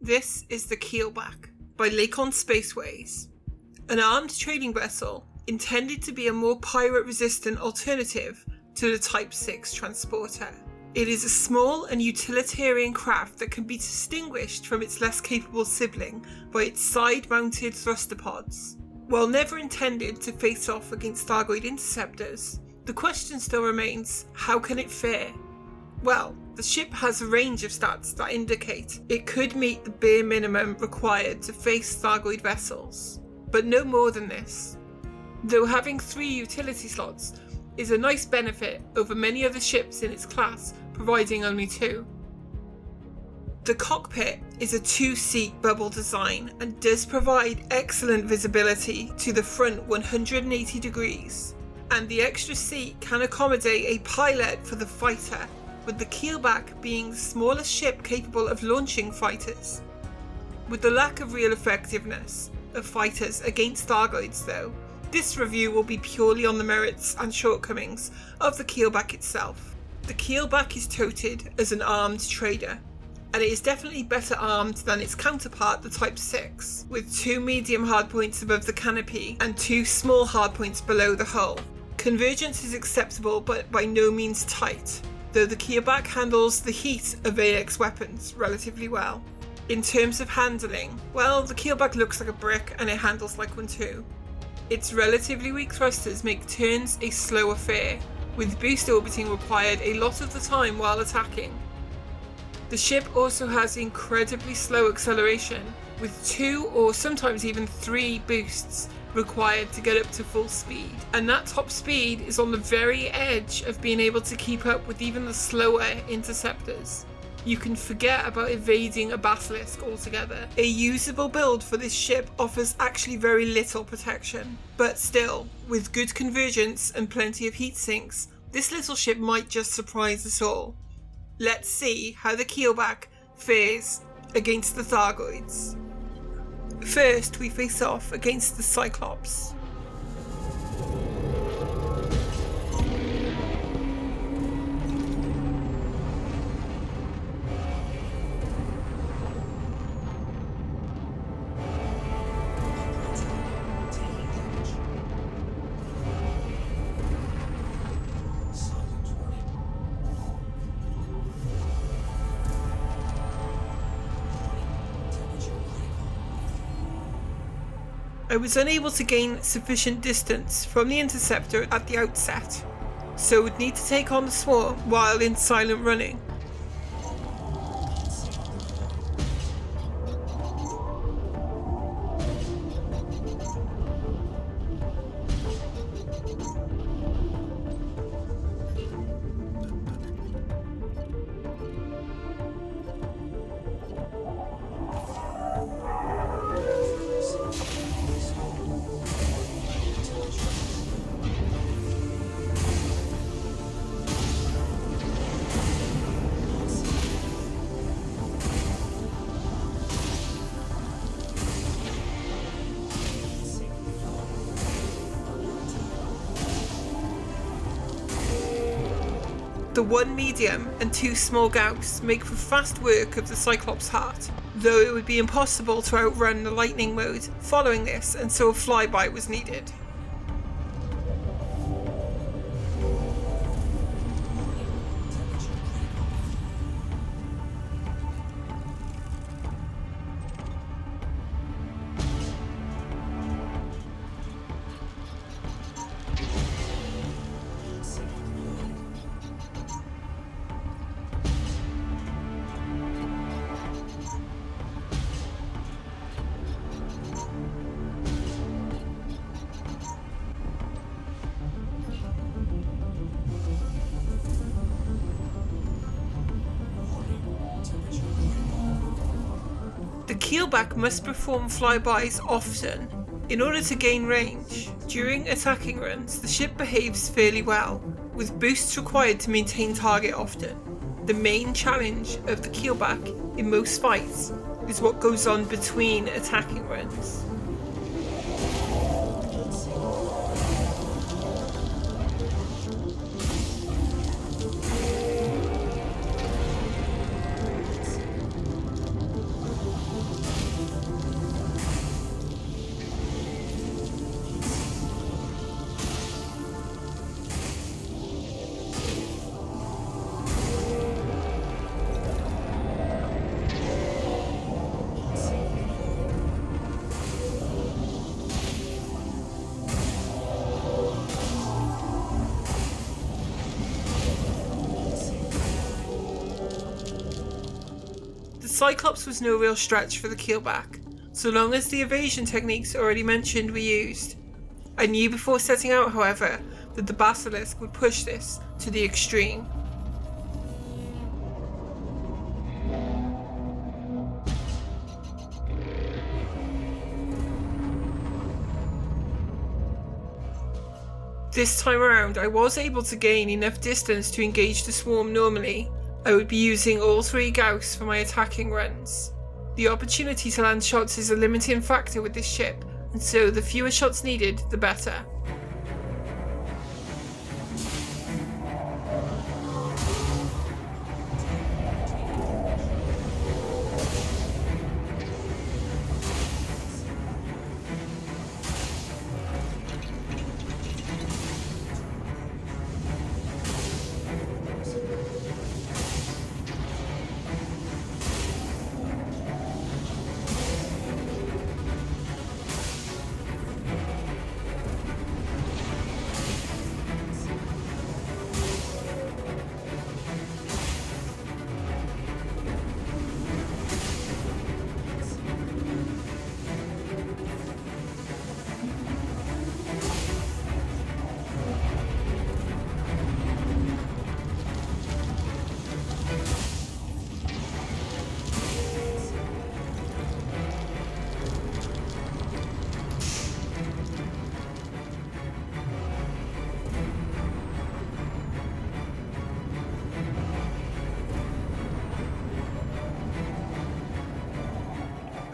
This is the Keelback by Lakon Spaceways, an armed trading vessel intended to be a more pirate-resistant alternative to the Type 6 transporter. It is a small and utilitarian craft that can be distinguished from its less capable sibling by its side-mounted thruster pods. While never intended to face off against Thargoid interceptors, the question still remains, how can it fare? Well, the ship has a range of stats that indicate it could meet the bare minimum required to face Thargoid vessels, but no more than this. Though having 3 utility slots is a nice benefit over many other ships in its class providing only 2. The cockpit is a 2-seat bubble design and does provide excellent visibility to the front 180 degrees, and the extra seat can accommodate a pilot for the fighter, with the Keelback being the smallest ship capable of launching fighters. With the lack of real effectiveness of fighters against Thargoids though, this review will be purely on the merits and shortcomings of the Keelback itself. The Keelback is touted as an armed trader, and it is definitely better armed than its counterpart, the Type 6, with 2 medium hardpoints above the canopy and 2 small hardpoints below the hull. Convergence is acceptable but by no means tight, though the Keelback handles the heat of AX weapons relatively well. In terms of handling, well, the Keelback looks like a brick and it handles like one too. Its relatively weak thrusters make turns a slow affair, with boost orbiting required a lot of the time while attacking. The ship also has incredibly slow acceleration, with 2 or sometimes even 3 boosts required to get up to full speed, and that top speed is on the very edge of being able to keep up with even the slower interceptors. You can forget about evading a Basilisk altogether. A usable build for this ship offers actually very little protection, but still, with good convergence and plenty of heat sinks, this little ship might just surprise us all. Let's see how the Keelback fares against the Thargoids. First, we face off against the Cyclops. I was unable to gain sufficient distance from the interceptor at the outset, so would need to take on the swarm while in silent running. The 1 medium and 2 small Gauss make for fast work of the Cyclops heart, though it would be impossible to outrun the lightning mode following this, and so a flyby was needed. The Keelback must perform flybys often in order to gain range. During attacking runs, the ship behaves fairly well, with boosts required to maintain target often. The main challenge of the Keelback in most fights is what goes on between attacking runs. Cyclops was no real stretch for the Keelback, so long as the evasion techniques already mentioned were used. I knew before setting out, however, that the Basilisk would push this to the extreme. This time around, I was able to gain enough distance to engage the swarm normally. I would be using all 3 Gauss for my attacking runs. The opportunity to land shots is a limiting factor with this ship, and so the fewer shots needed, the better.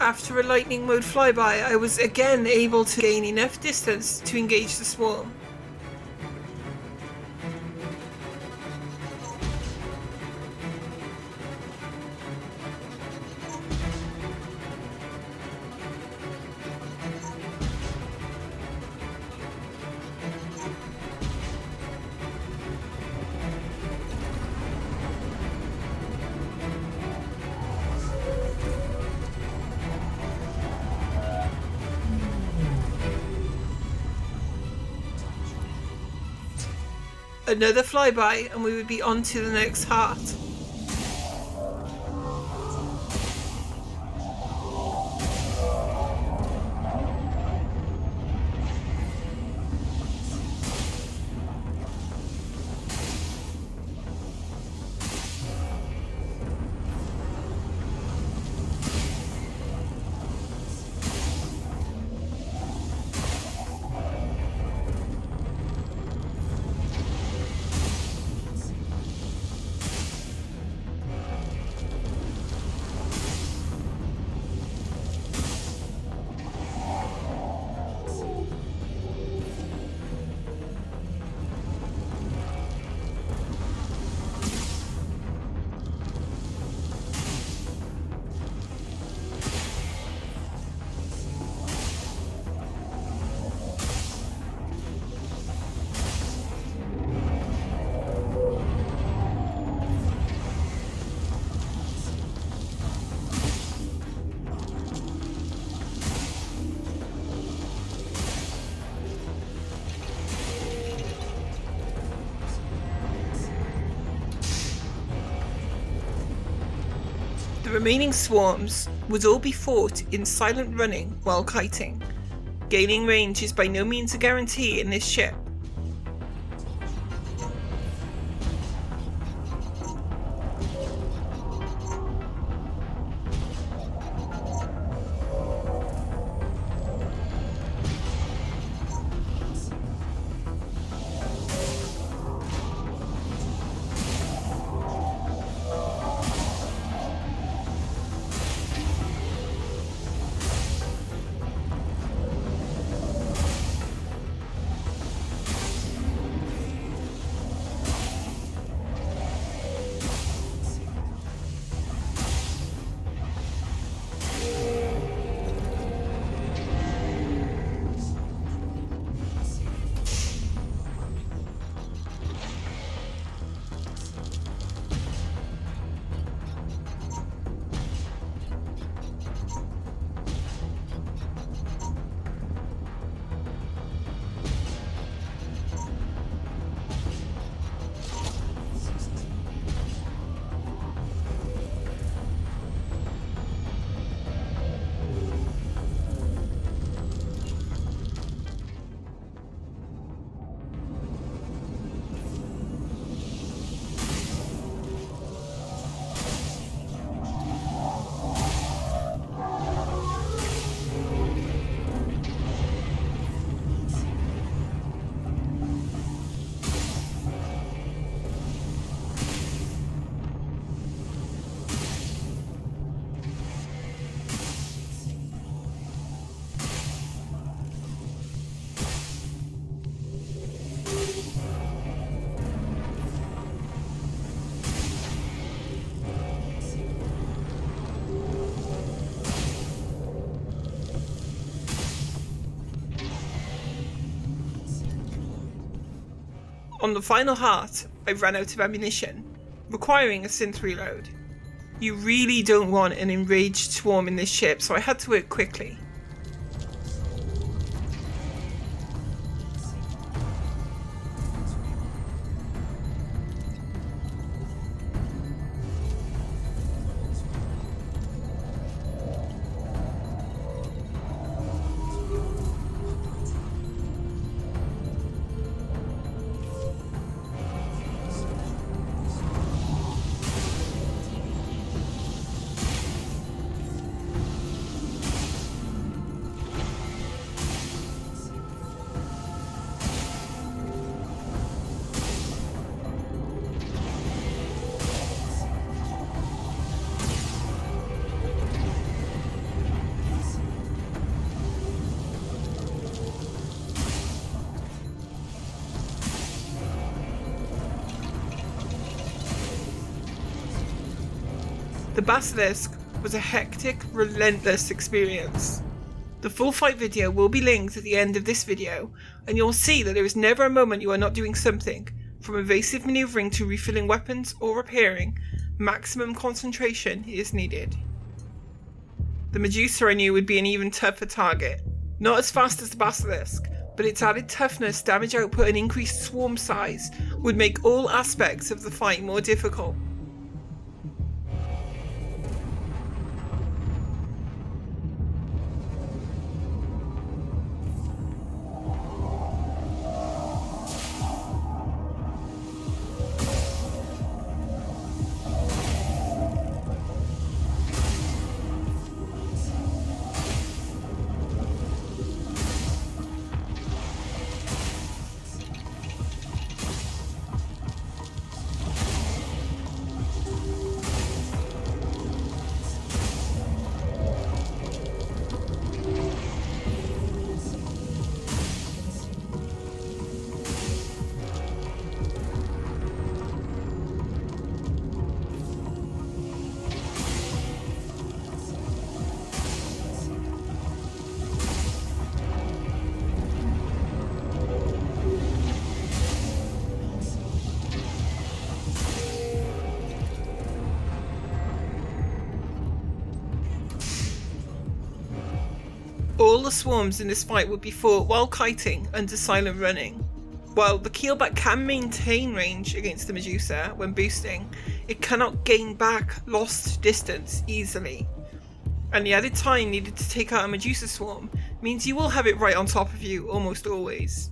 After a lightning mode flyby, I was again able to gain enough distance to engage the swarm. Another flyby and we would be on to the next heart. The remaining swarms would all be fought in silent running while kiting. Gaining range is by no means a guarantee in this ship. On the final heart, I ran out of ammunition, requiring a synth reload. You really don't want an enraged swarm in this ship, so I had to work quickly. The Basilisk was a hectic, relentless experience. The full fight video will be linked at the end of this video, and you'll see that there is never a moment you are not doing something, from evasive manoeuvring to refilling weapons or repairing. Maximum concentration is needed. The Medusa I knew would be an even tougher target. Not as fast as the Basilisk, but its added toughness, damage output and increased swarm size would make all aspects of the fight more difficult. All the swarms in this fight would be fought while kiting under silent running. While the Keelback can maintain range against the Medusa when boosting, it cannot gain back lost distance easily. And the added time needed to take out a Medusa swarm means you will have it right on top of you almost always.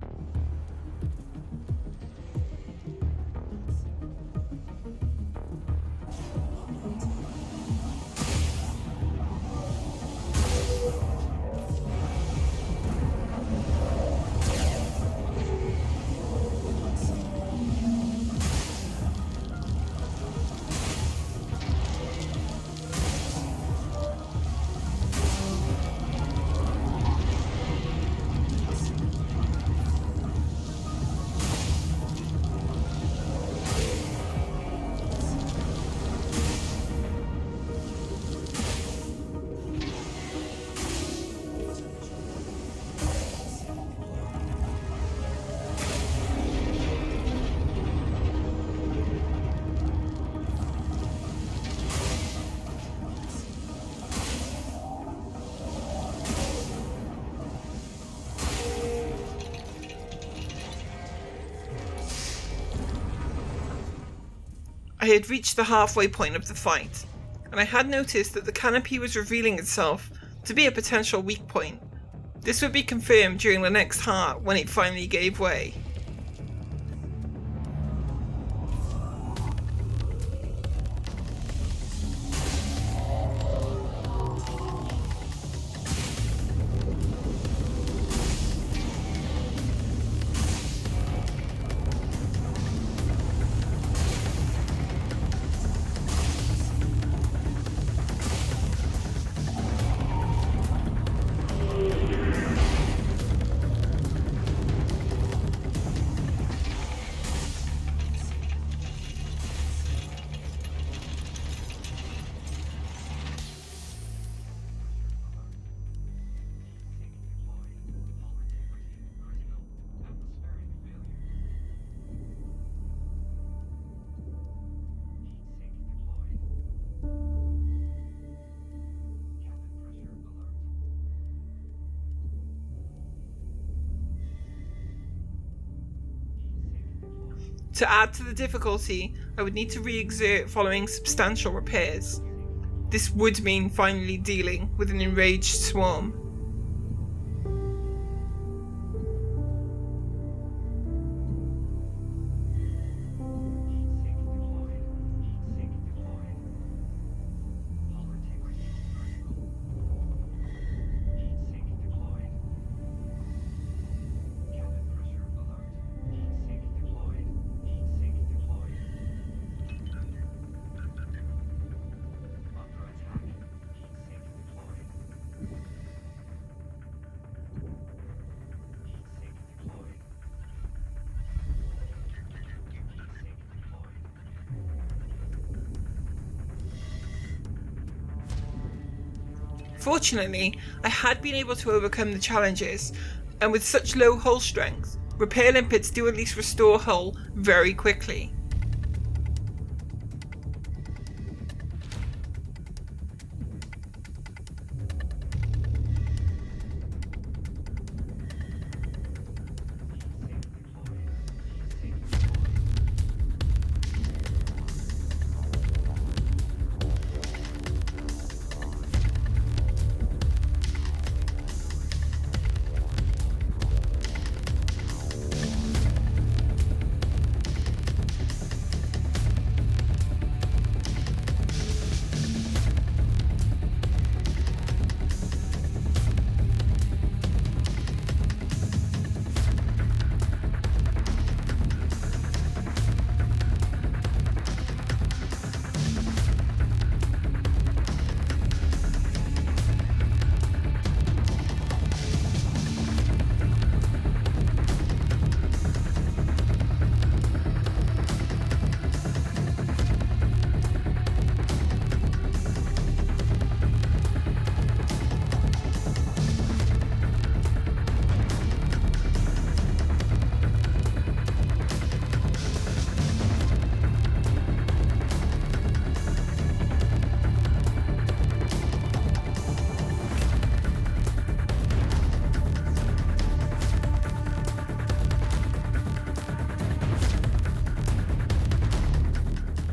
I had reached the halfway point of the fight, and I had noticed that the canopy was revealing itself to be a potential weak point. This would be confirmed during the next heart when it finally gave way. To add to the difficulty, I would need to re-exert following substantial repairs. This would mean finally dealing with an enraged swarm. Fortunately, I had been able to overcome the challenges, and with such low hull strength, repair limpets do at least restore hull very quickly.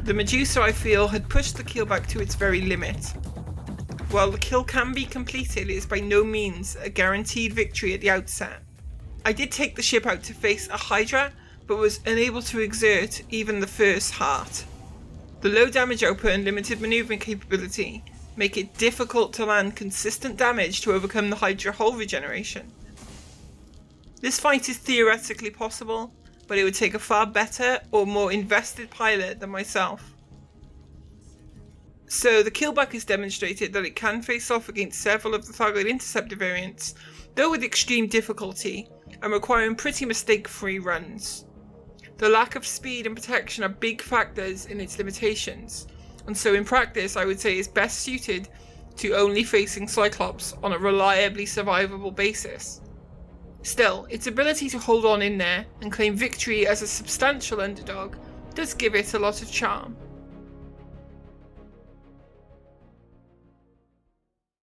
The Medusa, I feel, had pushed the Keelback to its very limit. While the kill can be completed, it is by no means a guaranteed victory at the outset. I did take the ship out to face a Hydra, but was unable to exert even the first heart. The low damage output and limited maneuvering capability make it difficult to land consistent damage to overcome the Hydra hull regeneration. This fight is theoretically possible, but it would take a far better or more invested pilot than myself. So the Keelback has demonstrated that it can face off against several of the Thargoid Interceptor variants, though with extreme difficulty, and requiring pretty mistake-free runs. The lack of speed and protection are big factors in its limitations, and so in practice I would say it's best suited to only facing Cyclops on a reliably survivable basis. Still, its ability to hold on in there and claim victory as a substantial underdog does give it a lot of charm.